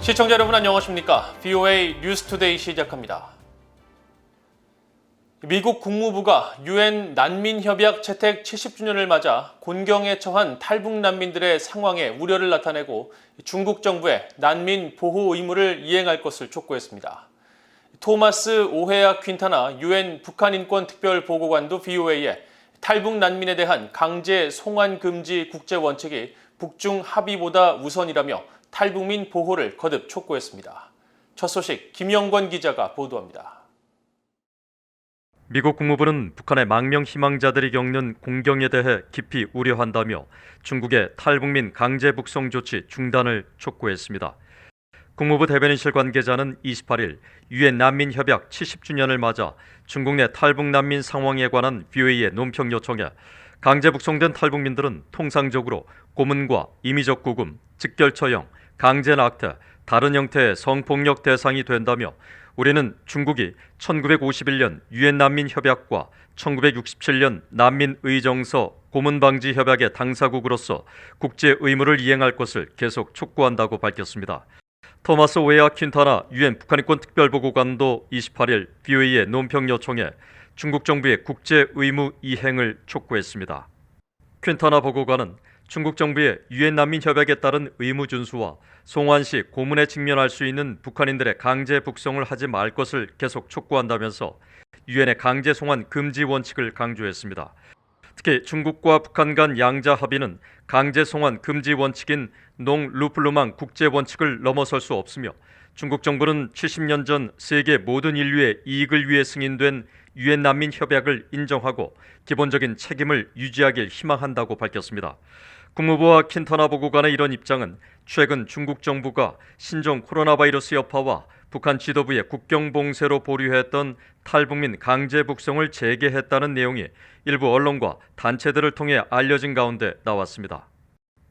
시청자 여러분 안녕하십니까? VOA 뉴스투데이 시작합니다. 미국 국무부가 유엔 난민협약 채택 70주년을 맞아 곤경에 처한 탈북 난민들의 상황에 우려를 나타내고 중국 정부에 난민 보호 의무를 이행할 것을 촉구했습니다. 토마스 오헤아 퀸타나 유엔 북한인권 특별보고관도 VOA에 탈북 난민에 대한 강제 송환 금지 국제 원칙이 북중 합의보다 우선이라며 탈북민 보호를 거듭 촉구했습니다. 첫 소식 김영권 기자가 보도합니다. 미국 국무부는 북한의 망명 희망자들이 겪는 공경에 대해 깊이 우려한다며 중국의 탈북민 강제 북송 조치 중단을 촉구했습니다. 국무부 대변인실 관계자는 28일 유엔 난민협약 70주년을 맞아 중국 내 탈북 난민 상황에 관한 VOA의 논평 요청에 강제 북송된 탈북민들은 통상적으로 고문과 임의적 구금, 직결처형, 강제 낙태, 다른 형태의 성폭력 대상이 된다며 우리는 중국이 1951년 유엔 난민 협약과 1967년 난민 의정서 고문 방지 협약의 당사국으로서 국제 의무를 이행할 것을 계속 촉구한다고 밝혔습니다. 토마스 오헤아 퀸타나 유엔 북한인권 특별보고관도 28일 VOA의 논평 요청에 중국 정부의 국제 의무 이행을 촉구했습니다. 퀸타나 보고관은 중국 정부의 유엔 난민 협약에 따른 의무 준수와 송환 시 고문에 직면할 수 있는 북한인들의 강제 북송을 하지 말 것을 계속 촉구한다면서 유엔의 강제 송환 금지 원칙을 강조했습니다. 특히 중국과 북한 간 양자 합의는 강제 송환 금지 원칙인 농-루플루망 국제 원칙을 넘어설 수 없으며 중국 정부는 70년 전 세계 모든 인류의 이익을 위해 승인된 유엔 난민 협약을 인정하고 기본적인 책임을 유지하길 희망한다고 밝혔습니다. 국무부와 킨타나 보고관의 이런 입장은 최근 중국 정부가 신종 코로나 바이러스 여파와 북한 지도부의 국경 봉쇄로 보류했던 탈북민 강제 북송을 재개했다는 내용이 일부 언론과 단체들을 통해 알려진 가운데 나왔습니다.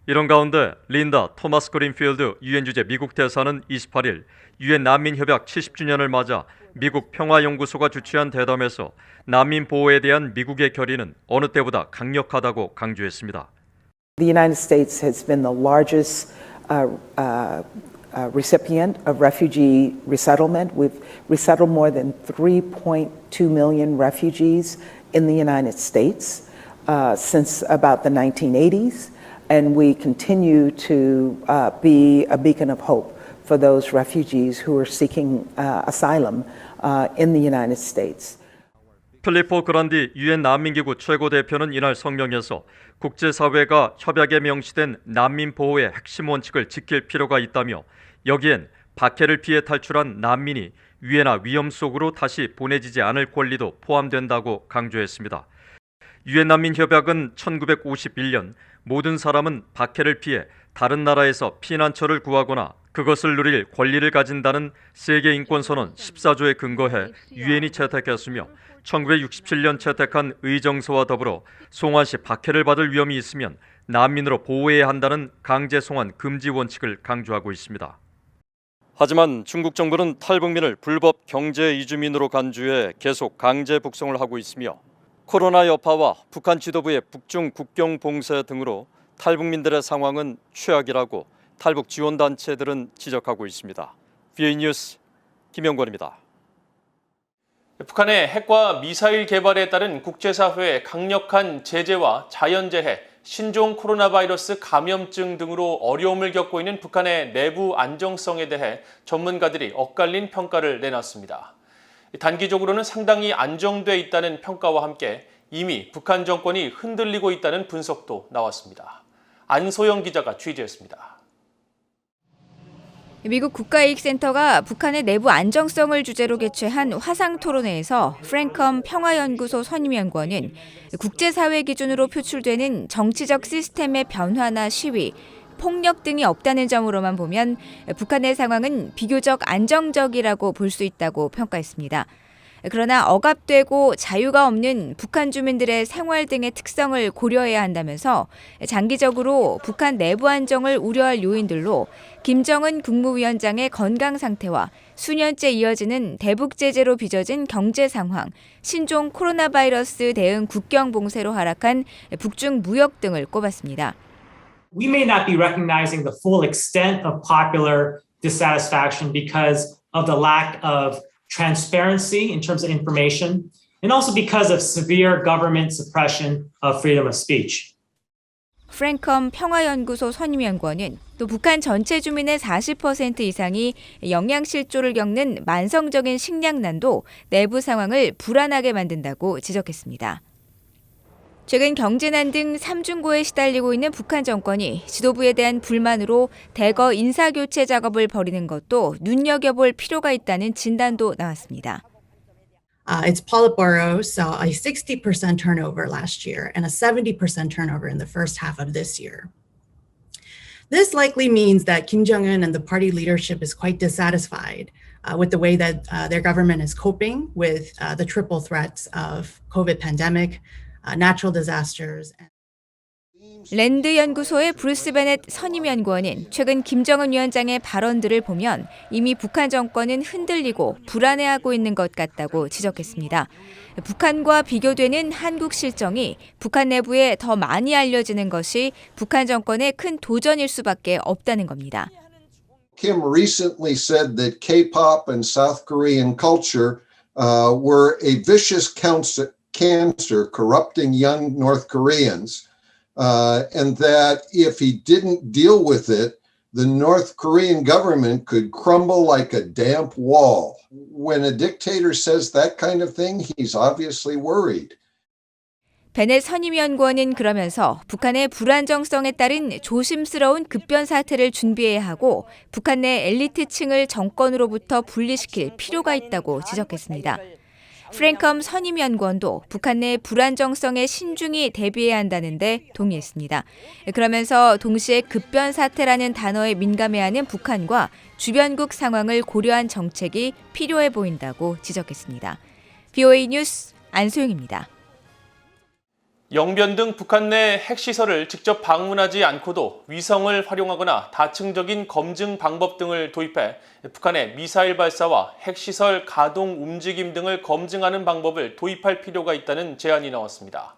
이런 가운데 린다 토마스 그린필드 유엔 주재 미국 대사는 28일 유엔 난민협약 70주년을 맞아 미국 평화연구소가 주최한 대담에서 난민 보호에 대한 미국의 결의는 어느 때보다 강력하다고 강조했습니다. The United States has been the largest recipient of refugee resettlement. We've resettled more than 3.2 million refugees in the United States since about the 1980s, and we continue to be a beacon of hope for those refugees who are seeking asylum in the United States. 필리포 그란디 유엔 난민기구 최고 대표는 이날 성명에서 국제사회가 협약에 명시된 난민 보호의 핵심 원칙을 지킬 필요가 있다며 여기엔 박해를 피해 탈출한 난민이 위해나 위험 속으로 다시 보내지지 않을 권리도 포함된다고 강조했습니다. 유엔 난민 협약은 1951년 모든 사람은 박해를 피해 다른 나라에서 피난처를 구하거나 그것을 누릴 권리를 가진다는 세계인권선언 14조에 근거해 유엔이 채택했으며 1967년 채택한 의정서와 더불어 송환 시 박해를 받을 위험이 있으면 난민으로 보호해야 한다는 강제 송환 금지 원칙을 강조하고 있습니다. 하지만 중국 정부는 탈북민을 불법 경제 이주민으로 간주해 계속 강제 북송을 하고 있으며 코로나 여파와 북한 지도부의 북중 국경 봉쇄 등으로 탈북민들의 상황은 최악이라고 탈북 지원단체들은 지적하고 있습니다. VOA 뉴스 김영권입니다. 북한의 핵과 미사일 개발에 따른 국제사회의 강력한 제재와 자연재해, 신종 코로나 바이러스 감염증 등으로 어려움을 겪고 있는 북한의 내부 안정성에 대해 전문가들이 엇갈린 평가를 내놨습니다. 단기적으로는 상당히 안정돼 있다는 평가와 함께 이미 북한 정권이 흔들리고 있다는 분석도 나왔습니다. 안소영 기자가 취재했습니다. 미국 국가이익센터가 북한의 내부 안정성을 주제로 개최한 화상토론회에서 프랭컴 평화연구소 선임연구원은 국제사회 기준으로 표출되는 정치적 시스템의 변화나 시위, 폭력 등이 없다는 점으로만 보면 북한의 상황은 비교적 안정적이라고 볼 수 있다고 평가했습니다. 그러나 억압되고 자유가 없는 북한 주민들의 생활 등의 특성을 고려해야 한다면서 장기적으로 북한 내부 안정을 우려할 요인들로 김정은 국무위원장의 건강 상태와 수년째 이어지는 대북 제재로 빚어진 경제 상황, 신종 코로나 바이러스 대응 국경 봉쇄로 하락한 북중 무역 등을 꼽았습니다. We may not be recognizing the full extent of popular dissatisfaction because of the lack of transparency in terms of information, and also because of severe government suppression of freedom of speech. 프랭컴 평화연구소 선임연구원은 또 북한 전체 주민의 40% 이상이 영양실조를 겪는 만성적인 식량난도 내부 상황을 불안하게 만든다고 지적했습니다. 최근 경제난 등 삼중고에 시달리고 있는 북한 정권이 지도부에 대한 불만으로 대거 인사교체 작업을 벌이는 것도 눈여겨볼 필요가 있다는 진단도 나왔습니다. Its Politburo saw a 60% turnover last year and a 70% turnover in the first half of this year. This likely means that Kim Jong-un and the party leadership is quite dissatisfied with the way that their government is coping with the triple threats of COVID pandemic, natural disasters. 랜드 연구소의 브루스 베넷 선임연구원은 최근 김정은 위원장의 발언들을 보면 이미 북한 정권은 흔들리고 불안해하고 있는 것 같다고 지적했습니다. 북한과 비교되는 한국 실정이 북한 내부에 더 많이 알려지는 것이 북한 정권의 큰 도전일 수밖에 없다는 겁니다. Kim recently said that K-pop and South Korean culture were a vicious cancer corrupting young North Koreans. And that if he didn't deal with it, the North Korean government could crumble like a damp wall. When a dictator says that kind of thing, he's obviously worried. 베넷 선임연구원은 그러면서 북한의 불안정성에 따른 조심스러운 급변 사태를 준비해야 하고 북한 내 엘리트층을 정권으로부터 분리시킬 필요가 있다고 지적했습니다. 프랭컴 선임연구원도 북한 내 불안정성에 신중히 대비해야 한다는데 동의했습니다. 그러면서 동시에 급변 사태라는 단어에 민감해하는 북한과 주변국 상황을 고려한 정책이 필요해 보인다고 지적했습니다. BOA 뉴스 안소영입니다. 영변 등 북한 내 핵시설을 직접 방문하지 않고도 위성을 활용하거나 다층적인 검증 방법 등을 도입해 북한의 미사일 발사와 핵시설 가동 움직임 등을 검증하는 방법을 도입할 필요가 있다는 제안이 나왔습니다.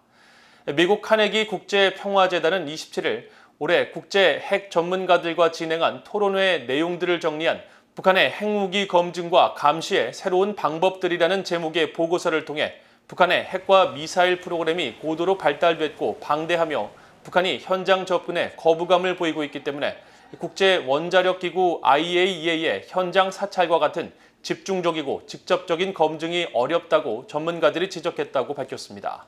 미국 카네기 국제평화재단은 27일 올해 국제 핵 전문가들과 진행한 토론회 내용들을 정리한 북한의 핵무기 검증과 감시의 새로운 방법들이라는 제목의 보고서를 통해 북한의 핵과 미사일 프로그램이 고도로 발달됐고 방대하며 북한이 현장 접근에 거부감을 보이고 있기 때문에 국제원자력기구 IAEA의 현장 사찰과 같은 집중적이고 직접적인 검증이 어렵다고 전문가들이 지적했다고 밝혔습니다.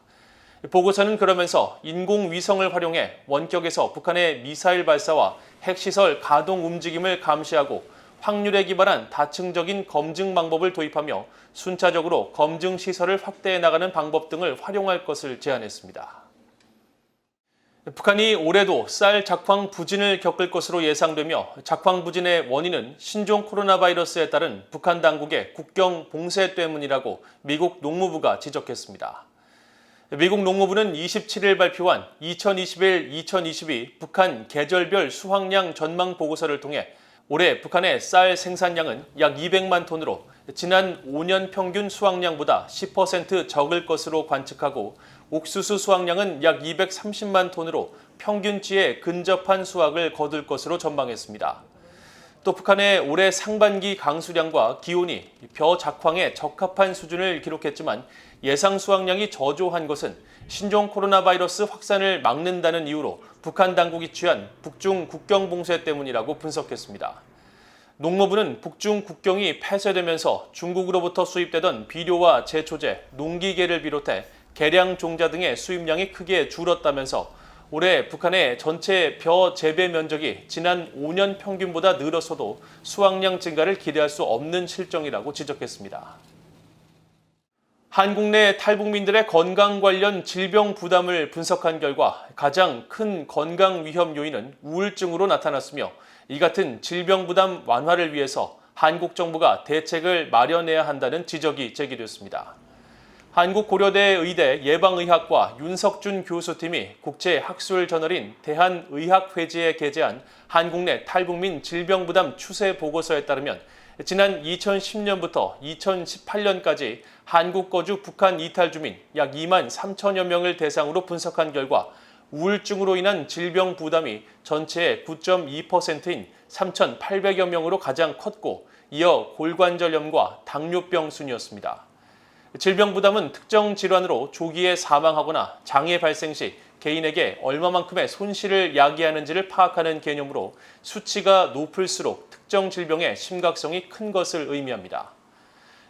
보고서는 그러면서 인공위성을 활용해 원격에서 북한의 미사일 발사와 핵시설 가동 움직임을 감시하고 확률에 기반한 다층적인 검증 방법을 도입하며 순차적으로 검증 시설을 확대해 나가는 방법 등을 활용할 것을 제안했습니다. 북한이 올해도 쌀 작황 부진을 겪을 것으로 예상되며 작황 부진의 원인은 신종 코로나 바이러스에 따른 북한 당국의 국경 봉쇄 때문이라고 미국 농무부가 지적했습니다. 미국 농무부는 27일 발표한 2021-2022 북한 계절별 수확량 전망 보고서를 통해 올해 북한의 쌀 생산량은 약 200만 톤으로 지난 5년 평균 수확량보다 10% 적을 것으로 관측하고 옥수수 수확량은 약 230만 톤으로 평균치에 근접한 수확을 거둘 것으로 전망했습니다. 또 북한의 올해 상반기 강수량과 기온이 벼 작황에 적합한 수준을 기록했지만 예상 수확량이 저조한 것은 신종 코로나 바이러스 확산을 막는다는 이유로 북한 당국이 취한 북중 국경 봉쇄 때문이라고 분석했습니다. 농무부는 북중 국경이 폐쇄되면서 중국으로부터 수입되던 비료와 제초제, 농기계를 비롯해 개량 종자 등의 수입량이 크게 줄었다면서 올해 북한의 전체 벼 재배 면적이 지난 5년 평균보다 늘어서도 수확량 증가를 기대할 수 없는 실정이라고 지적했습니다. 한국 내 탈북민들의 건강 관련 질병 부담을 분석한 결과 가장 큰 건강 위험 요인은 우울증으로 나타났으며 이 같은 질병 부담 완화를 위해서 한국 정부가 대책을 마련해야 한다는 지적이 제기됐습니다. 한국고려대 의대 예방의학과 윤석준 교수팀이 국제학술 저널인 대한의학회지에 게재한 한국 내 탈북민 질병 부담 추세 보고서에 따르면 지난 2010년부터 2018년까지 한국 거주 북한 이탈 주민 약 2만 3천여 명을 대상으로 분석한 결과 우울증으로 인한 질병 부담이 전체의 9.2%인 3,800여 명으로 가장 컸고 이어 골관절염과 당뇨병 순이었습니다. 질병 부담은 특정 질환으로 조기에 사망하거나 장애 발생 시 개인에게 얼마만큼의 손실을 야기하는지를 파악하는 개념으로 수치가 높을수록 특정 질병의 심각성이 큰 것을 의미합니다.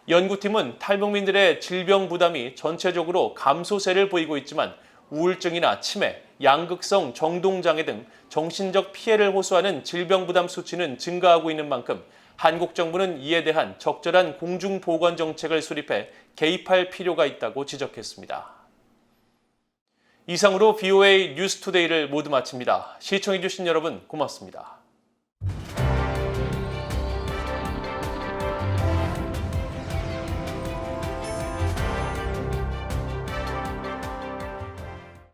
연구팀은 탈북민들의 질병 부담이 전체적으로 감소세를 보이고 있지만 우울증이나 치매, 양극성 정동장애 등 정신적 피해를 호소하는 질병 부담 수치는 증가하고 있는 만큼 한국 정부는 이에 대한 적절한 공중보건 정책을 수립해 개입할 필요가 있다고 지적했습니다. 이상으로 VOA 뉴스투데이를 모두 마칩니다. 시청해주신 여러분 고맙습니다.